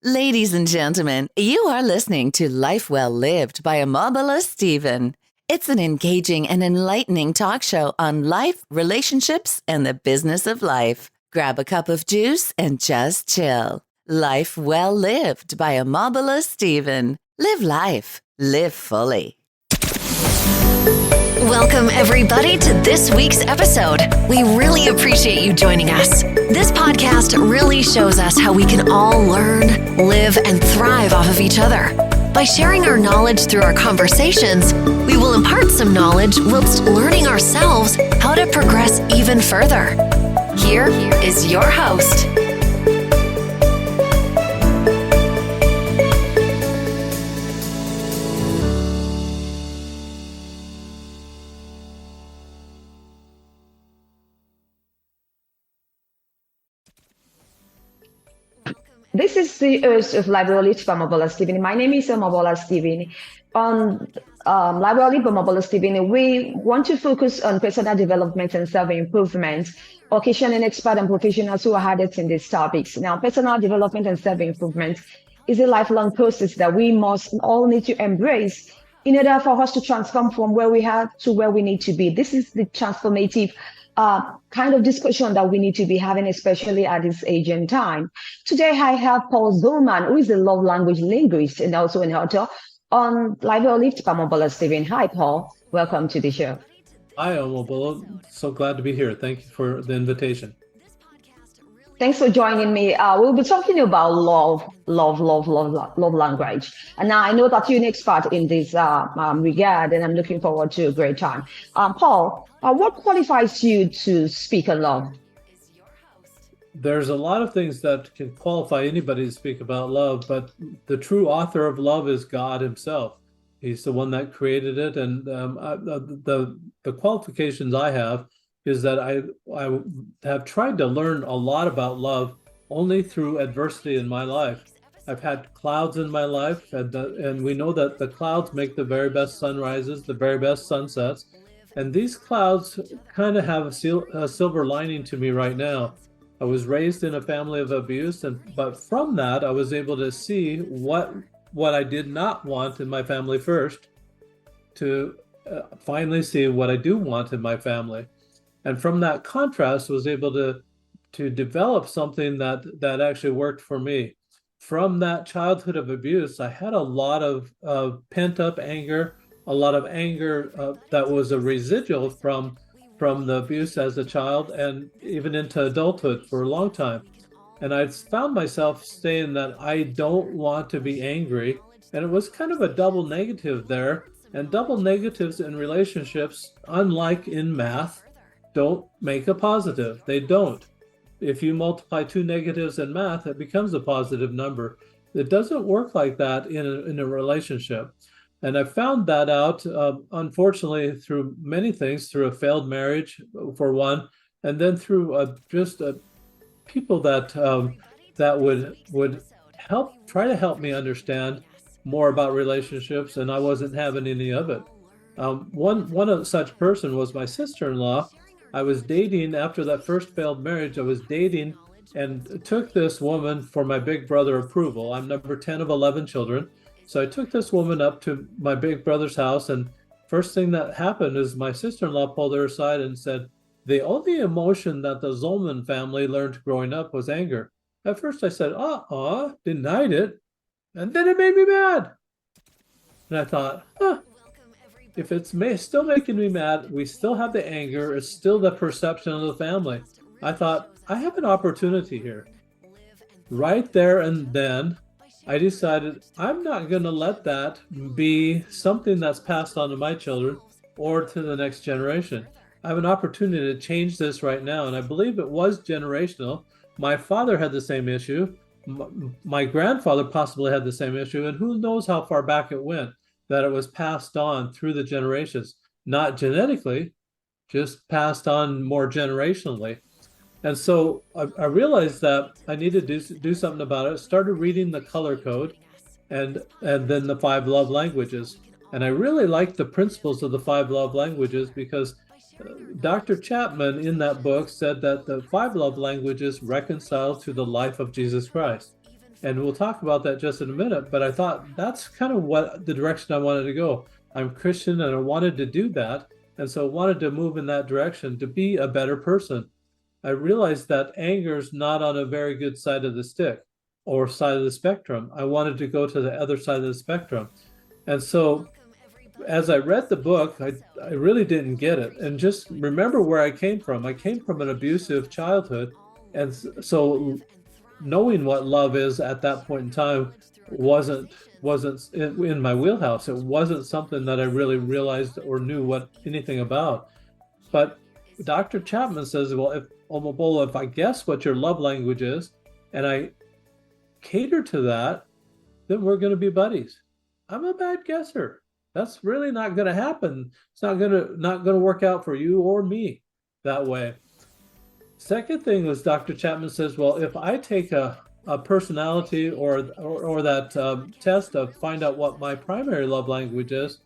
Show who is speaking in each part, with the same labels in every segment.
Speaker 1: Ladies and gentlemen, you are listening to Life Well Lived by Omobola Stephen. It's an engaging and enlightening talk show on life, relationships, and the business of life. Grab a cup of juice and just chill. Life Well Lived by Omobola Stephen. Live life. Live fully.
Speaker 2: Welcome, everybody, to this week's episode. We really appreciate you joining us. This podcast really shows us how we can all learn, live, and thrive off of each other. By sharing our knowledge through our conversations, we will impart some knowledge whilst learning ourselves how to progress even further. Here is your host.
Speaker 3: This is the host of Library by Omobola Stephen. My name is Omobola Stephen. On Library by Omobola Stephen, we want to focus on personal development and self-improvement, occasioning experts and professionals who are added in these topics. Now, personal development and self-improvement is a lifelong process that we must all need to embrace in order for us to transform from where we are to where we need to be. This is the transformative kind of discussion that we need to be having, especially at this age and time. Today, I have Paul Zolman, who is a love language linguist and also an author on Library by Omobola Stephen. Hi, Paul. Welcome to the show.
Speaker 4: Hi, Omobola. So glad to be here. Thank you for the invitation.
Speaker 3: Thanks for joining me. We'll be talking about love language. And now I know that you're an expert in this regard, and I'm looking forward to a great time. Paul, what qualifies you to speak on love?
Speaker 4: There's a lot of things that can qualify anybody to speak about love, but the true author of love is God himself. He's the one that created it. And the qualifications I have is that I have tried to learn a lot about love only through adversity in my life. I've had clouds in my life, and we know that the clouds make the very best sunrises, the very best sunsets. And these clouds kind of have a silver lining to me right now. I was raised in a family of abuse, but from that, I was able to see what I did not want in my family first, to finally see what I do want in my family. And from that contrast, was able to develop something that actually worked for me. From that childhood of abuse, I had a lot of pent-up anger, a lot of anger that was a residual from the abuse as a child and even into adulthood for a long time. And I found myself saying that I don't want to be angry. And it was kind of a double negative there. And double negatives in relationships, unlike in math, don't make a positive. They don't. If you multiply two negatives in math, it becomes a positive number. It doesn't work like that in a relationship. And I found that out, unfortunately, through many things, through a failed marriage, for one, and then through people that would try to help me understand more about relationships, and I wasn't having any of it. One of such person was my sister-in-law. I was dating after that first failed marriage. I was dating and took this woman for my big brother approval. I'm number 10 of 11 children. So I took this woman up to my big brother's house, and first thing that happened is my sister-in-law pulled her aside and said, the only emotion that the Zolman family learned growing up was anger. At first I said, denied it. And then it made me mad. And I thought, if it's still making me mad, we still have the anger, it's still the perception of the family. I thought, I have an opportunity here. Right there and then, I decided I'm not going to let that be something that's passed on to my children or to the next generation. I have an opportunity to change this right now, and I believe it was generational. My father had the same issue. My grandfather possibly had the same issue, and who knows how far back it went, that it was passed on through the generations, not genetically, just passed on more generationally. And so I realized that I needed to do something about it. Started reading the color code and then the 5 love languages. And I really liked the principles of the 5 love languages because Dr. Chapman in that book said that the 5 love languages reconcile to the life of Jesus Christ. And we'll talk about that just in a minute, but I thought that's kind of what the direction I wanted to go. I'm Christian and I wanted to do that. And so I wanted to move in that direction to be a better person. I realized that anger is not on a very good side of the stick or side of the spectrum. I wanted to go to the other side of the spectrum. And so as I read the book, I really didn't get it. And just remember where I came from. I came from an abusive childhood. And so knowing what love is at that point in time wasn't in my wheelhouse. It wasn't something that I really realized or knew anything about. But Dr. Chapman says, well, if Omobola, if I guess what your love language is and I cater to that, then we're going to be buddies. I'm a bad guesser. That's really not going to happen. It's not going to work out for you or me that way. Second thing was Dr. Chapman says, well, if I take a personality or that test to find out what my primary love language is,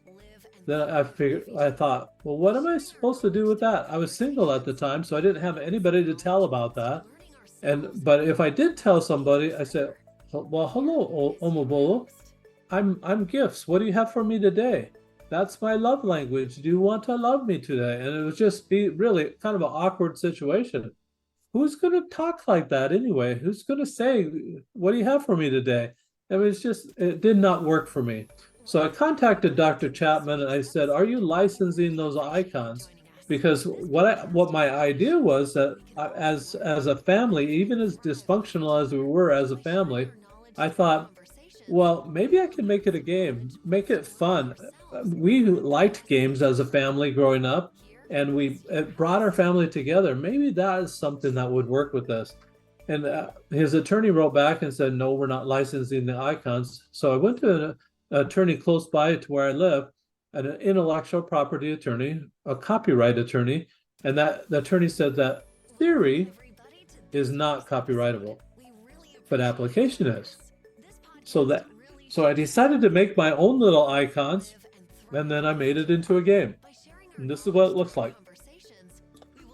Speaker 4: then I thought, well, what am I supposed to do with that? I was single at the time, so I didn't have anybody to tell about that. But if I did tell somebody, I said, well, hello, Omobola. I'm gifts. What do you have for me today? That's my love language. Do you want to love me today? And it was just really kind of an awkward situation. Who's going to talk like that anyway? Who's going to say, what do you have for me today? I mean, it did not work for me. So I contacted Dr. Chapman and I said, are you licensing those icons? Because what my idea was that as a family, even as dysfunctional as we were as a family, I thought, well, maybe I can make it a game, make it fun. We liked games as a family growing up, and it brought our family together. Maybe that is something that would work with us. And his attorney wrote back and said, no, we're not licensing the icons. So I went to an attorney close by to where I live, an intellectual property attorney, a copyright attorney, and the attorney said that theory is not copyrightable, but application is. So I decided to make my own little icons, and then I made it into a game. And this is what it looks like.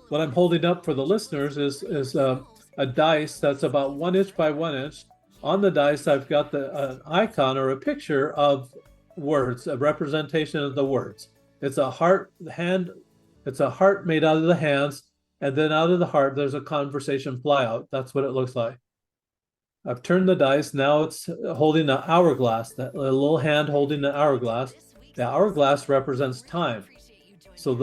Speaker 4: What I'm holding up for the listeners is a dice that's about 1 inch by 1 inch. On the dice, I've got an icon or a picture of words, a representation of the words. It's a heart made out of the hands, and then out of the heart, there's a conversation fly out. That's what it looks like. I've turned the dice. Now it's holding an hourglass, that little hand holding an hourglass. The hourglass represents time. So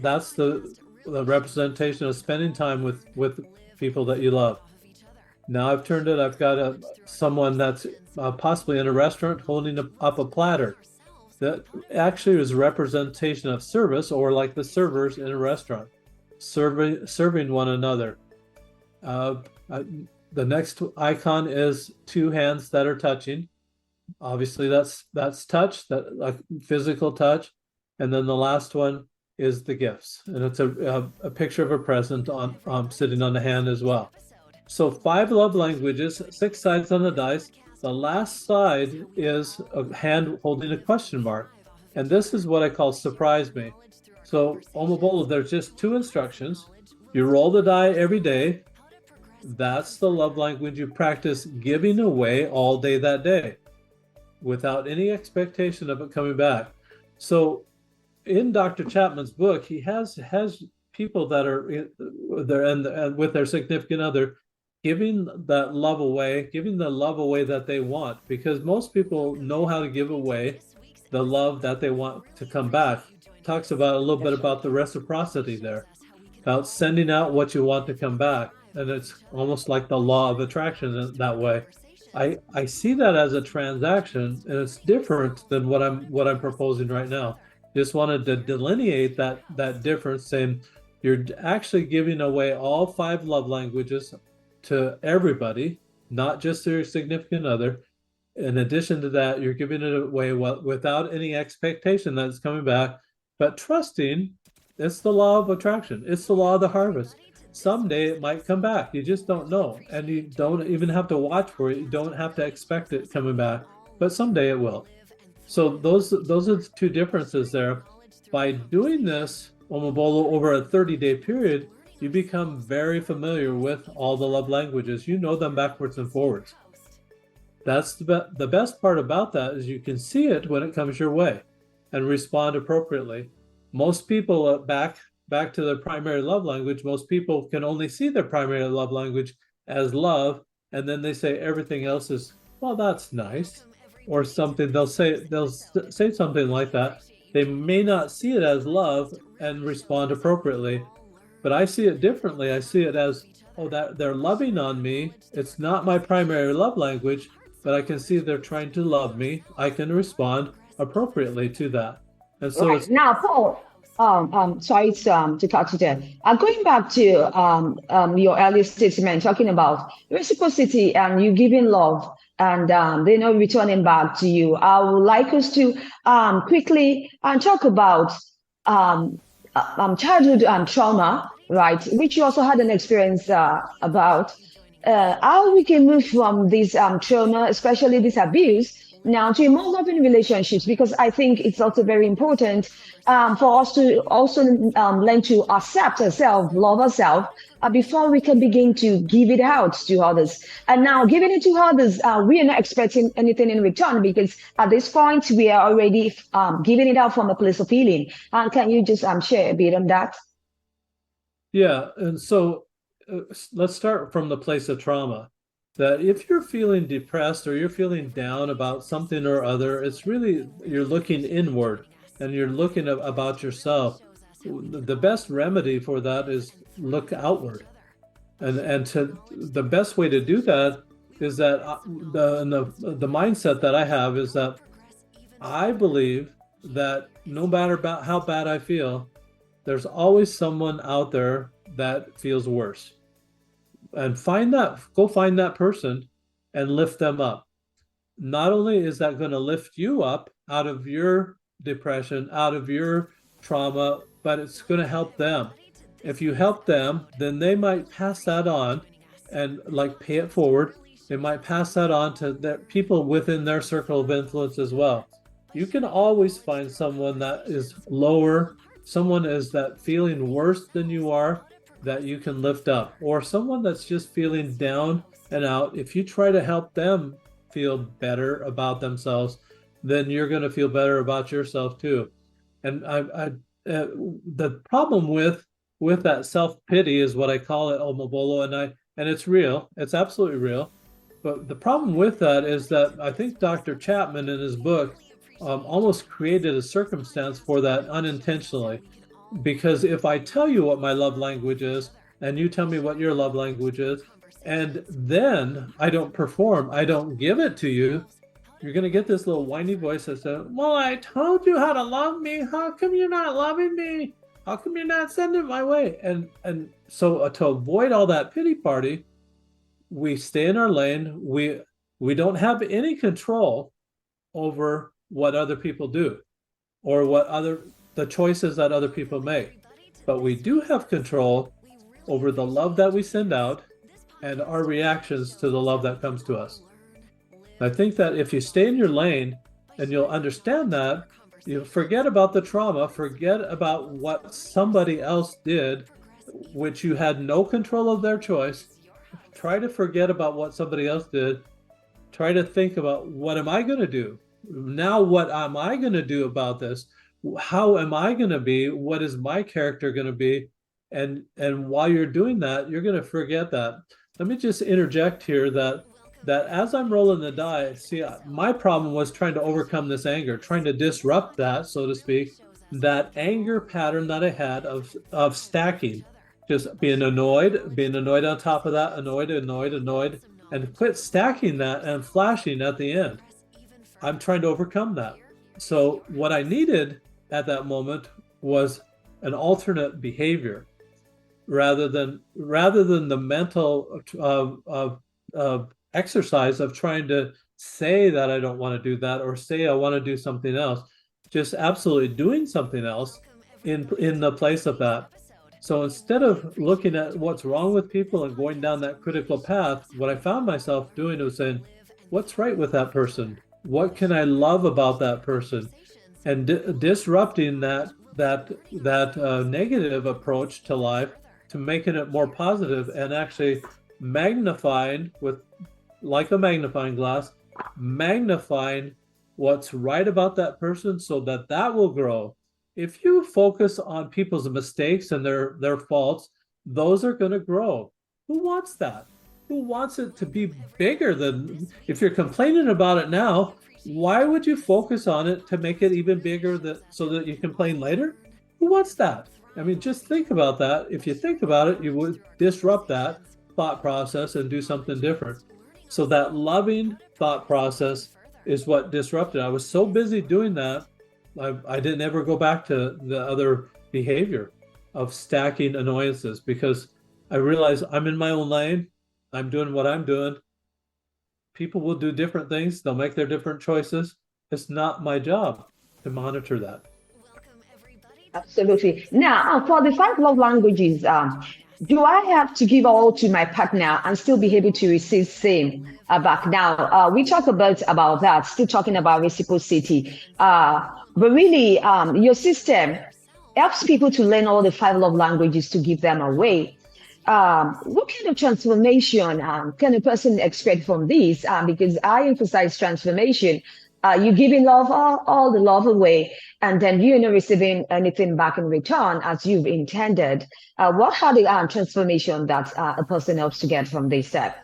Speaker 4: that's the representation of spending time with people that you love. Now I've turned it. I've got someone that's possibly in a restaurant holding up a platter. That actually is a representation of service, or like the servers in a restaurant, serving one another. The next icon is two hands that are touching. Obviously, that's touch, that like physical touch. And then the last one is the gifts, and it's a picture of a present on sitting on the hand as well. So 5 love languages, 6 sides on the dice. The last side is a hand holding a question mark, and this is what I call surprise me. So Omobola, there's just 2 instructions. You roll the die every day. That's the love language you practice giving away all day that day without any expectation of it coming back. So in Dr. Chapman's book, he has people that are there and with their significant other giving that love away, giving the love away that they want, because most people know how to give away the love that they want to come back. Talks about a little bit about the reciprocity there, about sending out what you want to come back. And it's almost like the law of attraction in that way. I see that as a transaction, and it's different than what I'm proposing right now. Just wanted to delineate that difference, saying you're actually giving away all 5 love languages to everybody, not just to your significant other. In addition to that, you're giving it away without any expectation that it's coming back, but trusting it's the law of attraction. It's the law of the harvest. Someday it might come back. You just don't know. And you don't even have to watch for it. You don't have to expect it coming back, but someday it will. So those are the 2 differences there. By doing this, Omobola, over a 30-day period, you become very familiar with all the love languages. You know them backwards and forwards. That's the best part about that is you can see it when it comes your way and respond appropriately. Most people, back to their primary love language, most people can only see their primary love language as love, and then they say everything else is, well, that's nice, or something. They'll say something like that. They may not see it as love and respond appropriately, but I see it differently. I see it as, oh, that they're loving on me. It's not my primary love language, but I can see they're trying to love me. I can respond appropriately to that. And so
Speaker 3: Right.
Speaker 4: it's,
Speaker 3: Now, Paul, sorry to cut you there. Going back to your earlier statement, talking about reciprocity and you giving love and they not returning back to you. I would like us to quickly talk about childhood trauma, right? Which you also had an experience about. How we can move from this trauma, especially this abuse, now to a more loving relationships, because I think it's also very important for us to also learn to accept ourselves, love ourselves, before we can begin to give it out to others. And now giving it to others, we are not expecting anything in return, because at this point we are already giving it out from a place of healing. And can you just share a bit on that?
Speaker 4: yeah. And so let's start from the place of trauma. That if you're feeling depressed or you're feeling down about something or other, it's really, you're looking inward and you're looking about yourself. The best remedy for that is look outward. And the best way to do that is that the mindset that I have is that I believe that no matter about how bad I feel, there's always someone out there that feels worse. And go find that person and lift them up. Not only is that going to lift you up out of your depression, out of your trauma, but it's going to help them. If you help them, then they might pass that on and like pay it forward. They might pass that on to their people within their circle of influence as well. You can always find someone that is lower, someone is that feeling worse than you are, that you can lift up, or someone that's just feeling down and out. If you try to help them feel better about themselves, then you're going to feel better about yourself too. And the problem with that self-pity is what I call it, Omobola, and it's real. It's absolutely real. But the problem with that is that I think Dr. Chapman in his book almost created a circumstance for that unintentionally. Because if I tell you what my love language is, and you tell me what your love language is, and then I don't perform, I don't give it to you, you're going to get this little whiny voice that says, well, I told you how to love me. How come you're not loving me? How come you're not sending it my way? And so to avoid all that pity party, we stay in our lane. We don't have any control over what other people do or the choices that other people make. But we do have control over the love that we send out and our reactions to the love that comes to us. I think that if you stay in your lane and you'll understand that, you forget about the trauma, forget about what somebody else did, which you had no control of their choice. Try to forget about what somebody else did. Try to think about, what am I going to do? Now, what am I going to do about this? How am I going to be? What is my character going to be? And while you're doing that, you're going to forget that. Let me just interject here that as I'm rolling the die, see, my problem was trying to overcome this anger, trying to disrupt that, so to speak, that anger pattern that I had of stacking, just being annoyed on top of that, annoyed, and quit stacking that and flashing at the end. I'm trying to overcome that. So what I needed at that moment was an alternate behavior, rather than the mental exercise of trying to say that I don't want to do that or say I want to do something else. Just absolutely doing something else in the place of that. So instead of looking at what's wrong with people and going down that critical path, what I found myself doing was saying, what's right with that person? What can I love about that person? And disrupting that negative approach to life to making it more positive, and actually magnifying with, like a magnifying glass, magnifying what's right about that person so that that will grow. If you focus on people's mistakes and their faults, those are going to grow. Who wants that? Who wants it to be bigger than, if you're complaining about it now, why would you focus on it to make it even bigger so that you complain later? Who wants that? I mean, just think about that. If you think about it, you would disrupt that thought process and do something different. So that loving thought process is what disrupted. I was so busy doing that, I didn't ever go back to the other behavior of stacking annoyances, because I realized I'm in my own lane. I'm doing what I'm doing. People will do different things. They'll make their different choices. It's not my job to monitor that.
Speaker 3: Absolutely. Now, for the five love languages, do I have to give all to my partner and still be able to receive same back? Now, we talk about that, still talking about reciprocity. But really, your system helps people to learn all the five love languages to give them away. What kind of transformation can a person expect from this? Because I emphasize transformation. You're giving love, all the love away, and then you're not receiving anything back in return as you've intended. What are the transformation that a person helps to get from this step?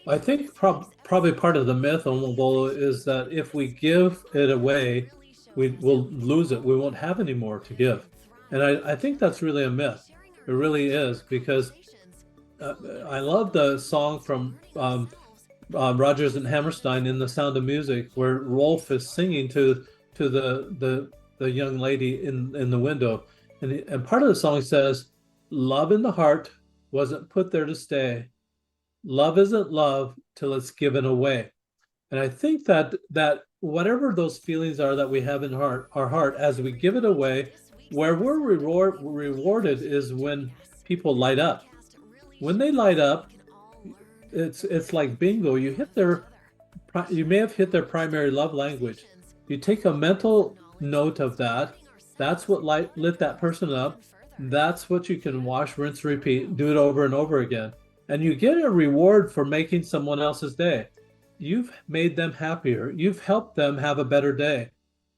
Speaker 4: I think probably part of the myth, Omobola, is that if we give it away, we will lose it. We won't have any more to give. And I think that's really a myth. It really is, because I love the song from Rodgers and Hammerstein in The Sound of Music, where Rolf is singing to the young lady in the window, and part of the song says, "Love in the heart wasn't put there to stay. Love isn't love till it's given away." And I think that whatever those feelings are that we have in our heart, as we give it away, where we're rewarded is when people light up. When they light up, it's like bingo. You may have hit their primary love language. You take a mental note of that. That's what lit that person up. That's what you can wash, rinse, repeat, do it over and over again. And you get a reward for making someone else's day. You've made them happier. You've helped them have a better day.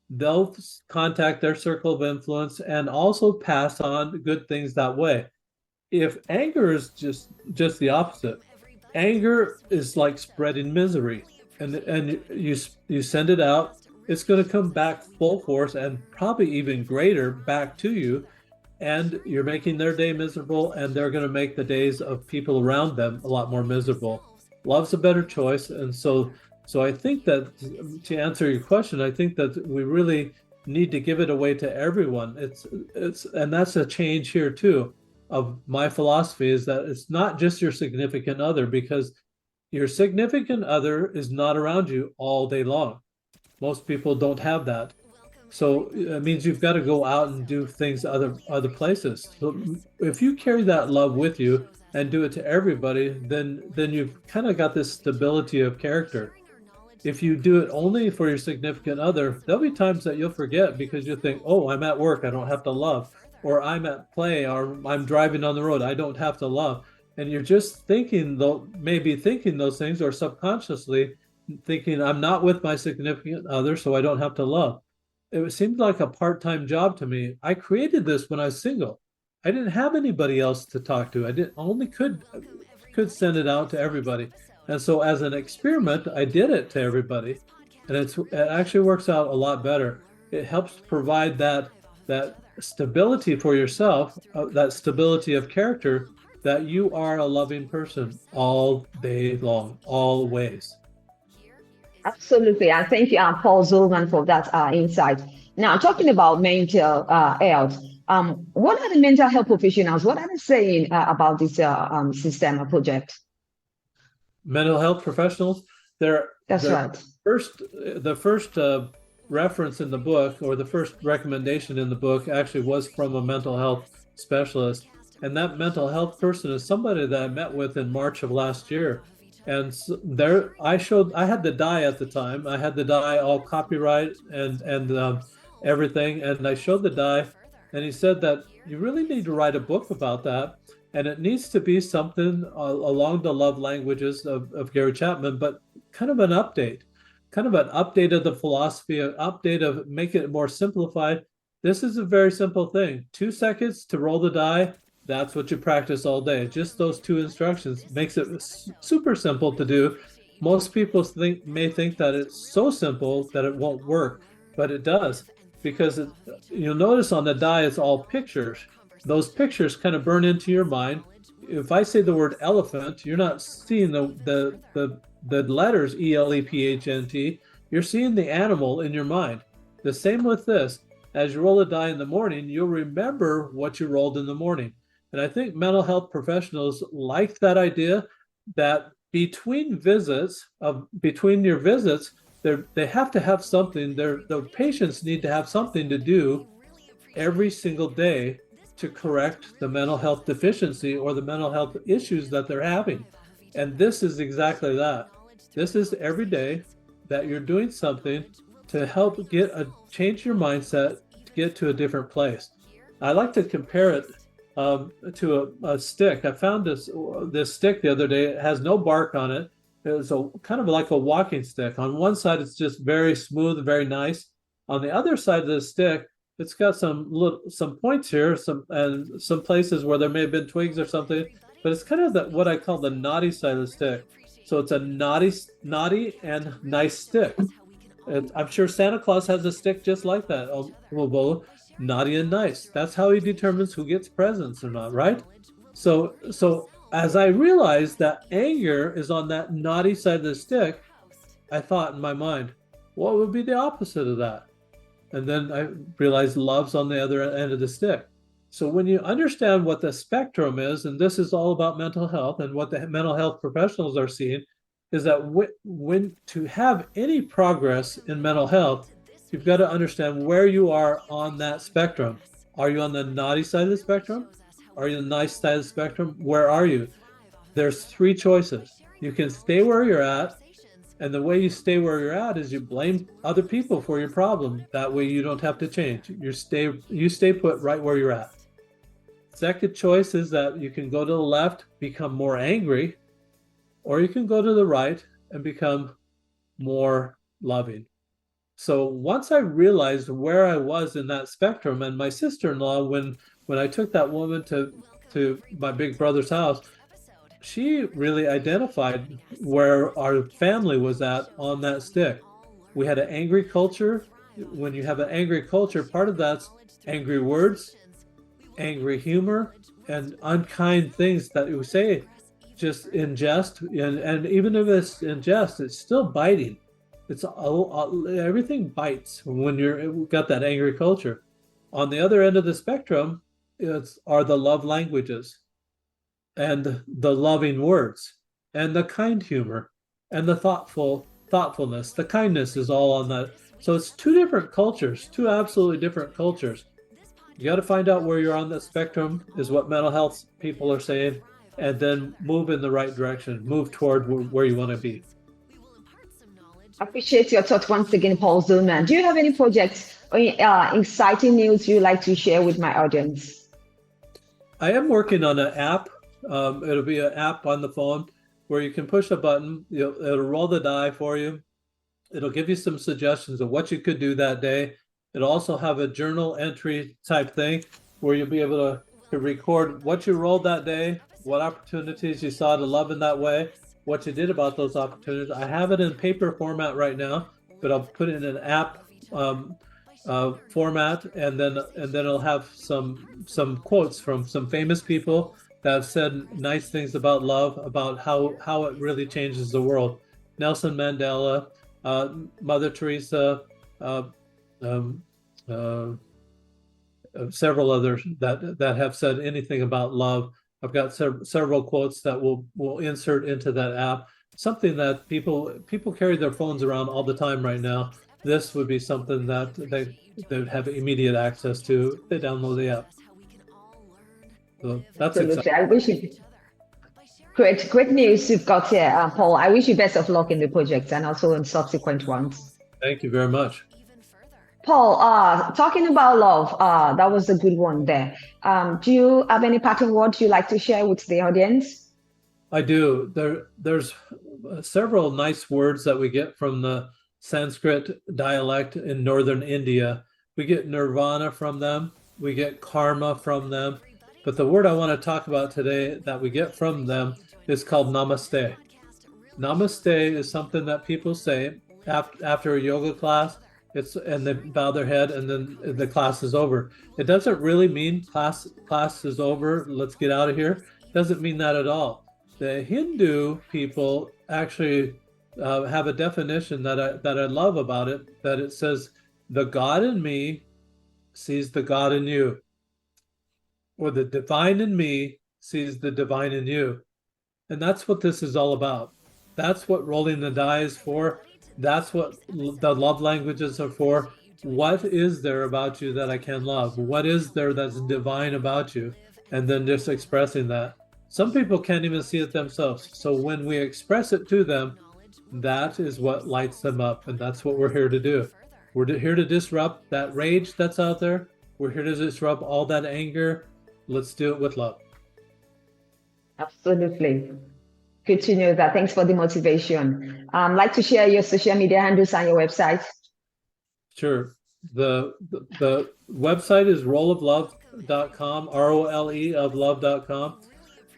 Speaker 4: They'll contact their circle of influence and also pass on good things that way. If anger is just the opposite, anger is like spreading misery, and you send it out, it's going to come back full force and probably even greater back to you, and you're making their day miserable, and they're going to make the days of people around them a lot more miserable. Love's a better choice. And so I think that, to answer your question, I think that we really need to give it away to everyone. And that's a change here too of my philosophy, is that it's not just your significant other, because your significant other is not around you all day long. Most people don't have that. So it means you've got to go out and do things other places. So if you carry that love with you and do it to everybody, then you've kind of got this stability of character. If you do it only for your significant other, there'll be times that you'll forget, because you'll think, oh, I'm at work, I don't have to love. Or I'm at play, or I'm driving on the road, I don't have to love. And you're just maybe thinking those things, or subconsciously thinking, I'm not with my significant other, so I don't have to love. It seemed like a part-time job to me. I created this when I was single. I didn't have anybody else to talk to. I only could send it out to everybody. And so as an experiment, I did it to everybody. And it actually works out a lot better. It helps provide that stability for yourself, that stability of character, that you are a loving person all day long, always.
Speaker 3: Absolutely. I thank you, Paul Zolman, for that insight. Now, talking about mental health, what are the mental health professionals? What are they saying about this system project?
Speaker 4: Mental health professionals,
Speaker 3: That's right.
Speaker 4: The first reference in the book, or the first recommendation in the book, actually was from a mental health specialist. And that mental health person is somebody that I met with in March of last year. And I had the die at the time. I had the die all copyright and everything. And I showed the die, and he said that you really need to write a book about that. And it needs to be something along the love languages of Gary Chapman, but kind of an update. kind of an update of the philosophy, an update of make it more simplified. This is a very simple thing. 2 seconds to roll the die. That's what you practice all day. Just those 2 instructions makes it super simple to do. Most people may think that it's so simple that it won't work, but it does, because you'll notice on the die it's all pictures. Those pictures kind of burn into your mind. If I say the word elephant, you're not seeing the letters ELEPHNT. You're seeing the animal in your mind. The same with this. As you roll a die in the morning, you'll remember what you rolled in the morning. And I think mental health professionals like that idea that between your visits, they have to have something. The patients need to have something to do every single day to correct the mental health deficiency or the mental health issues that they're having. And this is exactly that. This is every day that you're doing something to help change your mindset to get to a different place. I like to compare it to a stick. I found this stick the other day. It has no bark on it. It's kind of like a walking stick. On one side, it's just very smooth and very nice. On the other side of the stick, it's got some points here, some places where there may have been twigs or something. But it's kind of what I call the naughty side of the stick. So it's a naughty and nice stick. And I'm sure Santa Claus has a stick just like that, Omobola, naughty and nice. That's how he determines who gets presents or not, right? So as I realized that anger is on that naughty side of the stick, I thought in my mind, what would be the opposite of that? And then I realized love's on the other end of the stick. So when you understand what the spectrum is, and this is all about mental health, and what the mental health professionals are seeing, is that when to have any progress in mental health, you've got to understand where you are on that spectrum. Are you on the naughty side of the spectrum? Are you on the nice side of the spectrum? Where are you? There's 3 choices. You can stay where you're at, and the way you stay where you're at is you blame other people for your problem. That way you don't have to change. You stay put right where you're at. Second choice is that you can go to the left, become more angry, or you can go to the right and become more loving. So once I realized where I was in that spectrum, and my sister-in-law, when I took that woman to my big brother's house, she really identified where our family was at on that stick. We had an angry culture. When you have an angry culture, part of that's angry words, angry humor, and unkind things that you say just in jest. And even if it's in jest, it's still biting. Everything bites when you've got that angry culture. On the other end of the spectrum are the love languages, and the loving words, and the kind humor, and the thoughtfulness. The kindness is all on that. So it's 2 different cultures, 2 absolutely different cultures. You got to find out where you're on the spectrum, is what mental health people are saying, and then move in the right direction, move toward where you want to be.
Speaker 3: I appreciate your thoughts once again, Paul Zolman. Do you have any projects or exciting news you'd like to share with my audience?
Speaker 4: I am working on an app. It'll be an app on the phone where you can push a button. It'll roll the die for you. It'll give you some suggestions of what you could do that day. It'll also have a journal entry type thing where you'll be able to record what you rolled that day, what opportunities you saw to love in that way, what you did about those opportunities. I have it in paper format right now, but I'll put it in an app format, and then it'll have some quotes from some famous people that have said nice things about love, about how it really changes the world. Nelson Mandela, Mother Teresa, several others that have said anything about love. I've got several quotes that we'll insert into that app. Something that people carry their phones around all the time right now. This would be something that they would have immediate access to if they download the app. So that's
Speaker 3: absolutely. I wish you great news you've got here, Paul. I wish you best of luck in the project and also in subsequent ones.
Speaker 4: Thank you very much.
Speaker 3: Paul, talking about love, that was a good one there. Do you have any parting words you'd like to share with the audience?
Speaker 4: I do. There's several nice words that we get from the Sanskrit dialect in northern India. We get nirvana from them. We get karma from them. But the word I want to talk about today that we get from them is called namaste. Namaste is something that people say after a yoga class. And they bow their head and then the class is over. It doesn't really mean class is over, let's get out of here. It doesn't mean that at all. The Hindu people actually have a definition that I love about it, that it says, the God in me sees the God in you, or the divine in me sees the divine in you. And that's what this is all about. That's what rolling the die is for. That's what the love languages are for. What is there about you that I can love? What is there that's divine about you? And then just expressing that. Some people can't even see it themselves. So when we express it to them, that is what lights them up. And that's what we're here to do. We're here to disrupt that rage that's out there. We're here to disrupt all that anger. Let's do it with love.
Speaker 3: Absolutely. Good to know that. Thanks for the motivation. Like to share your social media handles and your website?
Speaker 4: Sure. The website is rolloflove.com, ROLE of love.com.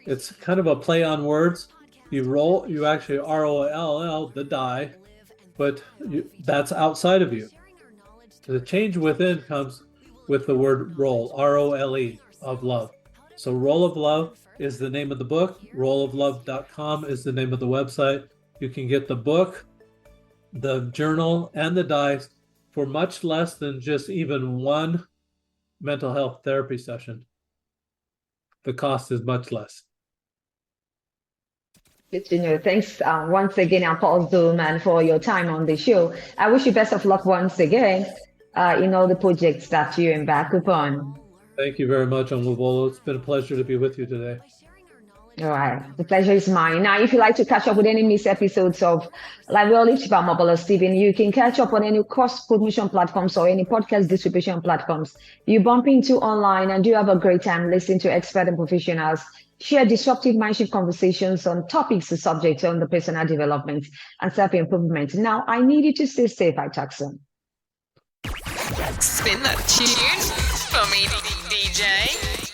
Speaker 4: It's kind of a play on words. You actually ROLL, the die, but that's outside of you. The change within comes with the word roll, ROLE of love. So Roll of Love is the name of the book. Rolloflove.com is the name of the website. You can get the book, the journal, and the dice for much less than just even one mental health therapy session. The cost is much less.
Speaker 3: Good to know. Thanks once again, Paul Zolman, for your time on the show. I wish you best of luck once again in all the projects that you embark upon.
Speaker 4: Thank you very much, Omobola. It's been a pleasure to be with you today.
Speaker 3: All right. The pleasure is mine. Now, if you'd like to catch up with any missed episodes of Live Well Lived by Omobola Stephen, you can catch up on any cross-promotion platforms or any podcast distribution platforms you bump into online, and do have a great time listening to expert and professionals share disruptive mindset conversations on topics and subjects on the personal development and self-improvement. Now, I need you to stay safe, Jackson.
Speaker 5: Spin that tune for me, DJ.